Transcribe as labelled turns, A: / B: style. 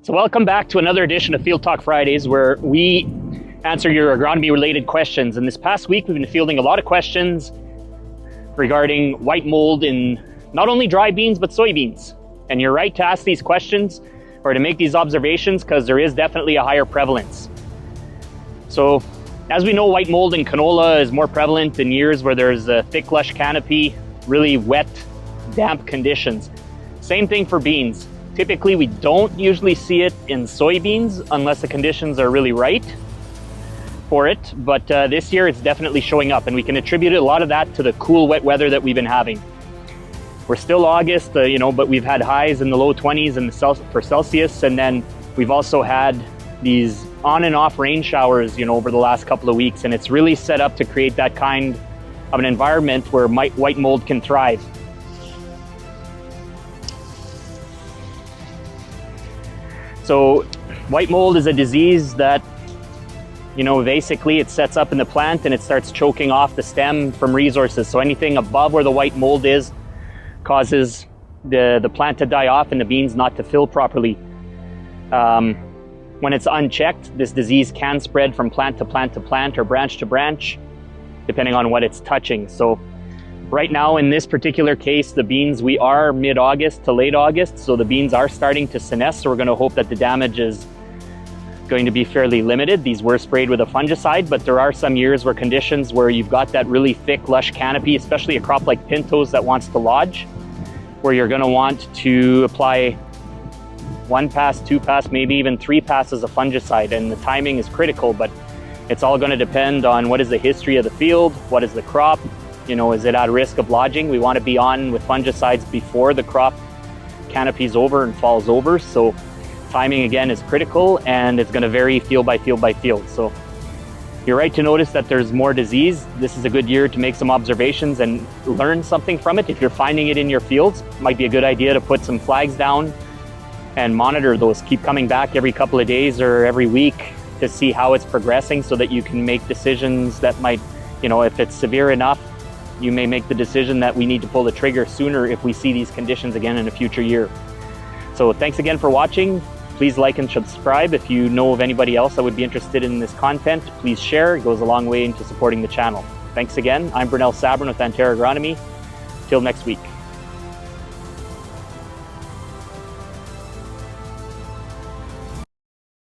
A: So welcome back to another edition of Field Talk Fridays, where we answer your agronomy related questions. And this past week, we've been fielding a lot of questions regarding white mold in not only dry beans, but soybeans. And you're right to ask these questions or to make these observations because there is definitely a higher prevalence. So as we know, white mold in canola is more prevalent in years where there's a thick, lush canopy, really wet, damp conditions. Same thing for beans. Typically, we don't usually see it in soybeans unless the conditions are really right for it. But this year, it's definitely showing up, and we can attribute a lot of that to the cool, wet weather that we've been having. We're still August, but we've had highs in the low 20s for Celsius, and then we've also had these on and off rain showers, over the last couple of weeks, and it's really set up to create that kind of an environment where white mold can thrive. So white mold is a disease that, basically it sets up in the plant and it starts choking off the stem from resources. So anything above where the white mold is causes the plant to die off and the beans not to fill properly. When it's unchecked, this disease can spread from plant to plant to plant or branch to branch, depending on what it's touching. So right now, in this particular case, the beans, we are mid-August to late August, so the beans are starting to senesce, so we're going to hope that the damage is going to be fairly limited. These were sprayed with a fungicide, but there are some years where conditions where you've got that really thick, lush canopy, especially a crop like pintos that wants to lodge, where you're going to want to apply 1 pass, 2 pass, maybe even 3 passes of fungicide, and the timing is critical, but it's all going to depend on what is the history of the field, what is the crop. Is it at risk of lodging? We want to be on with fungicides before the crop canopies over and falls over. So timing again is critical, and it's going to vary field by field by field. So you're right to notice that there's more disease. This is a good year to make some observations and learn something from it. If you're finding it in your fields, it might be a good idea to put some flags down and monitor those. Keep coming back every couple of days or every week to see how it's progressing so that you can make decisions that might, if it's severe enough, you may make the decision that we need to pull the trigger sooner if we see these conditions again in a future year. So thanks again for watching. Please like and subscribe. If you know of anybody else that would be interested in this content, please share. It goes a long way into supporting the channel. Thanks again. I'm Brunel with Agronomy. Till next week.